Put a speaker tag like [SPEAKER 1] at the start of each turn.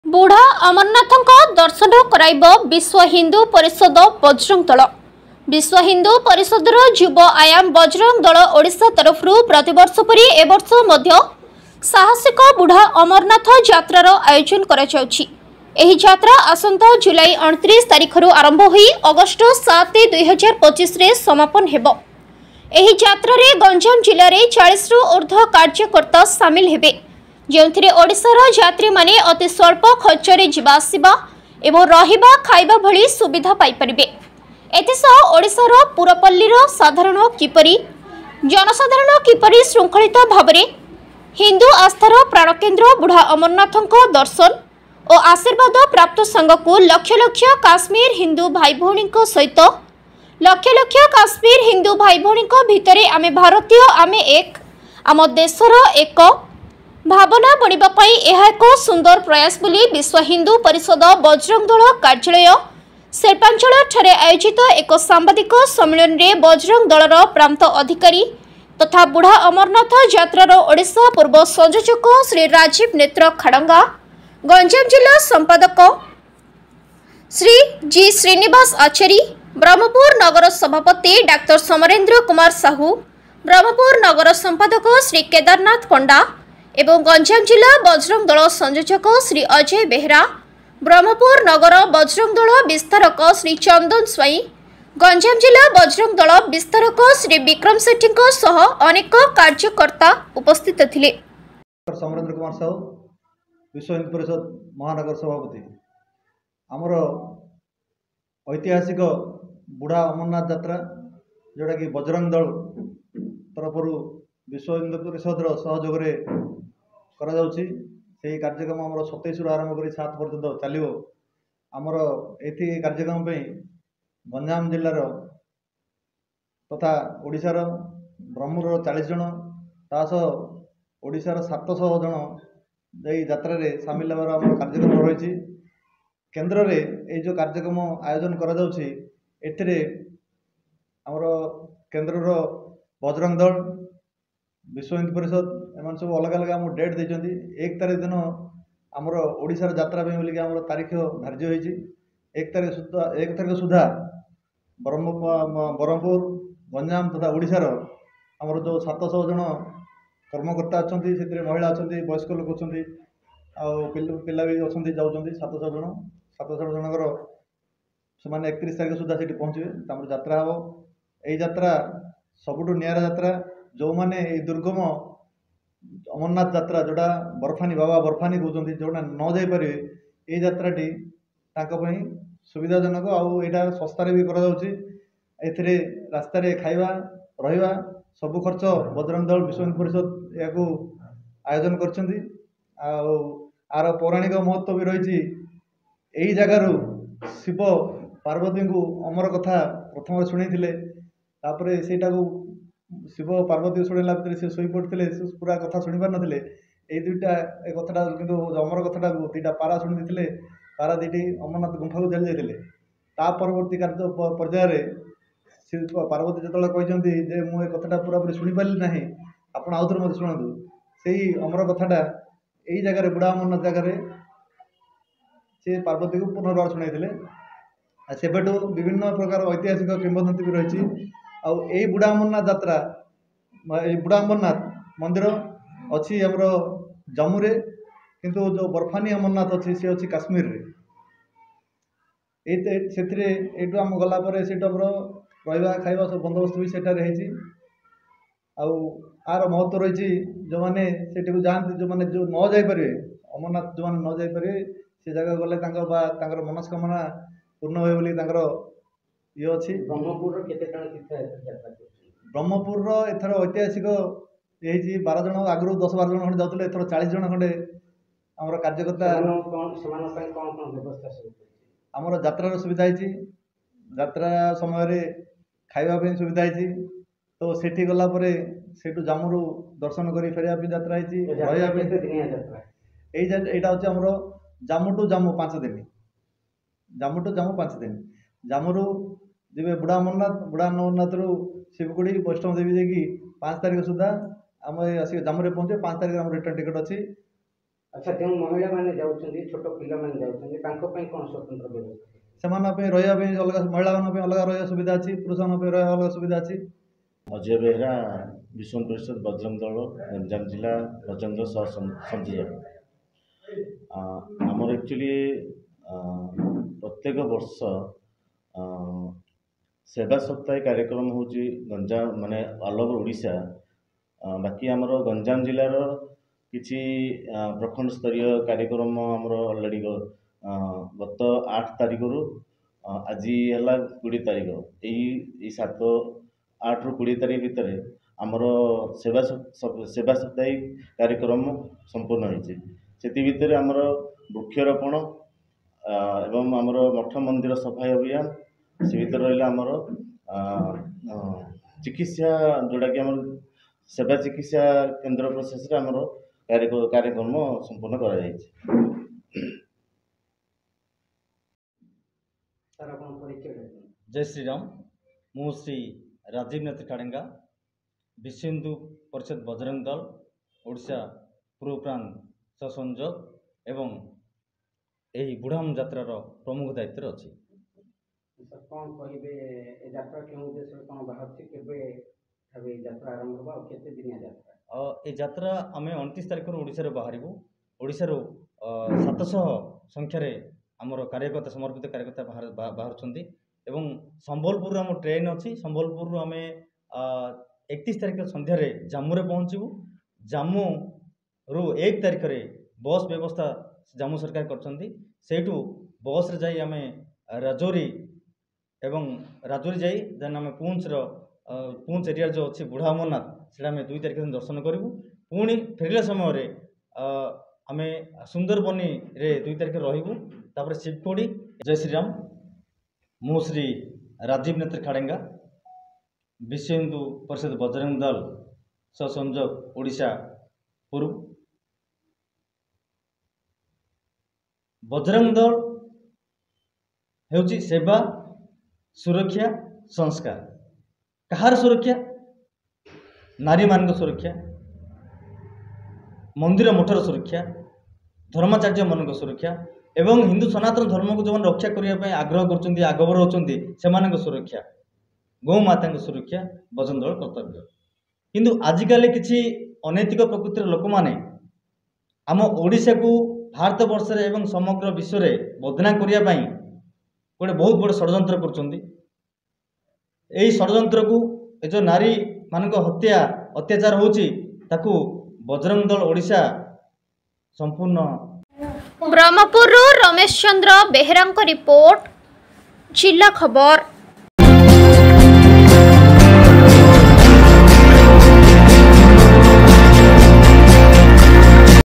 [SPEAKER 1] बुढ़ा अमरनाथ दर्शन कराइब विश्व हिंदू परिषद बजरंग दल। विश्व हिंदू परिषदर युव आयाम बजरंग दल ओडिशा तरफ प्रतिवर्ष परि एवर्ष मध्य साहसिक बुढ़ा अमरनाथ यात्रार आयोजन करा जाउछि। एही यात्रा आसंता जुलाई 29 तारिख आरंभ होई अगस्ट 7 2025 रे समापन हेबो। एही यात्रा रे गंजाम जिल्ला रे 40 रु ऊर्ध्व कार्यकर्ता शामिल हेबे, ଯେଉଁଥିରେ ଓଡ଼ିଶାର ଯାତ୍ରୀମାନେ ଅତି ସ୍ୱଳ୍ପ ଖର୍ଚ୍ଚରେ ଯିବା ଆସିବା ଏବଂ ରହିବା ଖାଇବା ଭଳି ସୁବିଧା ପାଇପାରିବେ। ଏଥିସହ ଓଡ଼ିଶାର ପୁରପଲ୍ଲୀର ଜନସାଧାରଣ କିପରି ଶୃଙ୍ଖଳିତ ଭାବରେ ହିନ୍ଦୁ ଆସ୍ଥାର ପ୍ରାଣକେନ୍ଦ୍ର ବୁଢ଼ା ଅମରନାଥଙ୍କ ଦର୍ଶନ ଓ ଆଶୀର୍ବାଦ ପ୍ରାପ୍ତ ସାଙ୍ଗକୁ ଲକ୍ଷ ଲକ୍ଷ କାଶ୍ମୀର ହିନ୍ଦୁ ଭାଇ ଭଉଣୀଙ୍କ ସହିତ ଲକ୍ଷ ଲକ୍ଷ କାଶ୍ମୀର ହିନ୍ଦୁ ଭାଇ ଭଉଣୀଙ୍କ ଭିତରେ ଆମେ ଭାରତୀୟ ଆମେ ଏକ ଆମ ଦେଶର ଏକ भावना बनवाई यह एक सुंदर प्रयास बोली विश्व हिंदू परिषद बजरंग दल कार्यालय शिल्पांचल ठारे आयोजित एक सांबादिक सम्मेलन में बजरंग दलर प्रांत अधिकारी तथा बुढ़ा अमरनाथ यात्रार ओडिशा पूर्व संयोजक श्री राजीव नेत्र खाड़ंगा, गंजाम जिला संपादक श्री जी श्रीनिवास आचारी, ब्रह्मपुर नगर सभापति डाक्टर समरेंद्र कुमार साहू, ब्रह्मपुर नगर संपादक श्री केदारनाथ पंडा एवं गंजाम जिला बजरंग दल संयोजक श्री अजय बेहरा, ब्रह्मपुर नगर बजरंग दल विस्तारक श्री चंदन स्वाई, गंजाम जिला बजरंग दल विस्तारक श्री विक्रम सेठी सह अनेक कार्यकर्ता उपस्थित थिले।
[SPEAKER 2] समरेंद्र कुमार साहू, विश्व हिंदू परिषद महानगर सभापति, आमर ऐतिहासिक बुढ़ा अमरनाथ यात्रा जोटा कि बजरंग दल तरफ विश्व हिंदू परिषद सहयोग करा जाउछि। से कार्यक्रम आमर 27 आरंभ कर 7 पर्यंत चलो। आमर एथि कार्यक्रम पे गंजाम जिलार तथा ओडिशार ब्रह्मपुर 40 जन तास ओडिशार 700 जन यात्रा रे सामिल होबार आमर कार्यक्रम रही। केन्द्र रे ए जो कार्यक्रम आयोजन करा जाउछि एथिरे आमर केन्द्रर बजरंग दल विश्व हिंदू परिषद एम सब अलग अलग आम डेट देती। 1 तारीख दिन आमर ओडिशार यात्रा बोलिक आम तारीख धार्य होती। 1 तारीख सुधा ब्रह्मपुर गंजाम तथा ओडिशार आमर जो 700 जन कर्मकर्ता अच्छा से महिला अच्छा वयस्क लोक अच्छा पिला भी अच्छा जाऊँच 700 जन 700 जनकर से 31 तारीख सुधा से पहुँचे यात्रा हम। यही यात्रा सबुठ निरा यात्रा जो मैंने दुर्गम अमरनाथ यात्रा जोड़ा बर्फानी बाबा बर्फानी कहते जोड़ा न जापर ये यात्राटी सुविधाजनक आईटा सस्तार भी करा रास्ता खाଇବା रहा सबु खर्च बजरंग दल विश्व हिंदू परिषद या आयोजन कर पौराणिक महत्व भी रही। यही जगार शिव पार्वती को अमर कथा प्रथम शुणी सेटा शिव पार्वती शुणला भितर से शोई पड़ते पूरा कथा शुणी पार नथिले। ए दुईटा ए कथाटा किंतु अमर कथाटा दुईटा पारा शुणी देते पारा दुईटी अमरनाथ गुंफा को चली जाते। परवर्ती कार्य पर्यायर शिव पार्वती जो कहते जे मुझे कथाटा पूरा पूरी शुणी पारि ना आपड़ आउ थे मत शुणु से अमर कथाटा यही जगह बुढ़ा अमरनाथ जगह से पार्वती को पुनर्बार शुणाई सेबेठू विभिन्न प्रकार ऐतिहासिक किंवदंती भी रही। आई बुढ़ा अमरनाथ यात्रा बुढ़ा अमरनाथ मंदिर अच्छी आमर जम्मू रे किंतु जो बर्फानी अमरनाथ अच्छी सी अच्छी काश्मीर रे से आम गलापर से रहा खाଇବା सब बंदोबस्त भी सेठारे आर महत्व रही। जो मैंने सेठी को जाती जो मैंने जो न जापर अमरनाथ जो मैंने न जापर से जगह गले मनस्कामना पूर्ण हुए बोली ये अच्छी। ब्रह्मपुर एथर ऐतिहासिक ये 12 जन आगु 10-12 जन खंडे जाते एथर 40 जन खंडे आमर कार्यकर्ता आमर यात्रार सुविधा यात्रा समय खाइबा सुविधा तो सेठी गलापर सेठू जाम्मू दर्शन कर फेरिया यात्रा यहाँ आमर जाम्मू टू जाम्मू 5 दिन जाम्मू जी बुढ़ा अमरनाथ रू शिवकुड़ी वैष्णव देवी जाकि 5 तारीख सुधा आम आसिक जाम्मू पहुँचे। 5 तारीख रिटर्न टिकट अच्छी
[SPEAKER 3] अच्छा जो महिला माने जाउछन्ती छोट पिला माने जाउछन्ती तांको पई कोन स्वतंत्र व्यवस्था
[SPEAKER 2] सेमाना पे रहिया पे अलग महिला मान पे अलग रहिया सुविधा अछि पुरुष मान पे रहिया अलग सुविधा अछि।
[SPEAKER 4] अजय बेहरा विश्व परिषद बजरंग दल गंजाम जिला बजरंग सह संयोजक। आमर एक्चुअली प्रत्येक वर्ष सेवा सप्ताह कार्यक्रम हूँ गंजाम माने ऑल ओवर ओडिशा। बाकी आमर गंजाम जिलार किछि प्रखंड स्तरीय कार्यक्रम आमर ऑलरेडी गत 8 तारिख रु आज है 20 तारिख यही 8 रु 20 तारिख भितर आमर सेवा साप्ताहिक कार्यक्रम संपूर्ण होती से आमर वृक्षरोपण एवं आमर मठ मंदिर सफाई अभियान से भीतर रहा आमर चिकित्सा जोटा कि आमर सेवा चिकित्सा केंद्र प्रोसेस आमर कार्यक्रम संपूर्ण करा
[SPEAKER 3] सर अपन परिचय देते।
[SPEAKER 5] जय श्री राम। मु श्री राजीव नाथ काड़ेंगा विश्व हिंदू परिषद बजरंग दल ओडिशा पूर्व प्रांत सह संयोजक एवं यही बुढ़ाम यात्रार प्रमुख दायित्व अच्छी।
[SPEAKER 3] सर कौन कहे ए यात्रा के उद्देश्य कौन बाहर से केबे अबे यात्रा आरंभ होबा और केते दिन यात्रा
[SPEAKER 5] ए यात्रा आमे 29 तारिख ओडिशा रो बाहरिबु। ओडिशा रो 700 संख्यार आमर कार्यकर्ता समर्पित कार्यकर्ता बाहर छंती एवं संबलपुर आम ट्रेन अच्छी। संबलपुर आम 31 तारिख संध्या जम्मू रे पहुँचू। जम्मू रु 1 तारिख रे बस व्यवस्था जम्मू सरकार करछंती। सेठू बस रे जाई आमे राजौरी एवं राजौरी जाई देन आमे पुंछ एरिया जो अच्छी बुढ़ा अमरनाथ से आम 2 तारिख दिन दर्शन करूँ। पुणी फेरला समय आम सुंदरबनी रे 2 तारिख रही तापर शिवकोड़ी। जय श्री राम। मु श्री राजीव नेत्र खाड़ेंगा विश्व हिंदू परिषद बजरंग दल सह संयोजक ओडिशा पूर्व। बजरंग दल हेउची सेवा सुरक्षा संस्कार। कहार सुरक्षा? नारी मान सुरक्षा, मंदिर मठर सुरक्षा, धर्माचार्य मान सुरक्षा एवं हिंदू सनातन धर्म को जो रक्षा करने आग्रह कर आगबर होती से सुरक्षा, गौ माता सुरक्षा बजरंग दल कर्तव्य। किंतु आजिकल किसी अनैतिक प्रकृतिर लोक मैंने आम ओडिशा को भारत वर्ष एवं समग्र विश्व में बदनाम करने गोटे बहुत बड़ षड्यंत्र कर षड्यंत्र को जो नारी मान हत्या अत्याचार होची ताकू बजरंग दल ओडिशा संपूर्ण।
[SPEAKER 1] ब्रह्मपुर रमेश चंद्र बेहरा रिपोर्ट जिला खबर।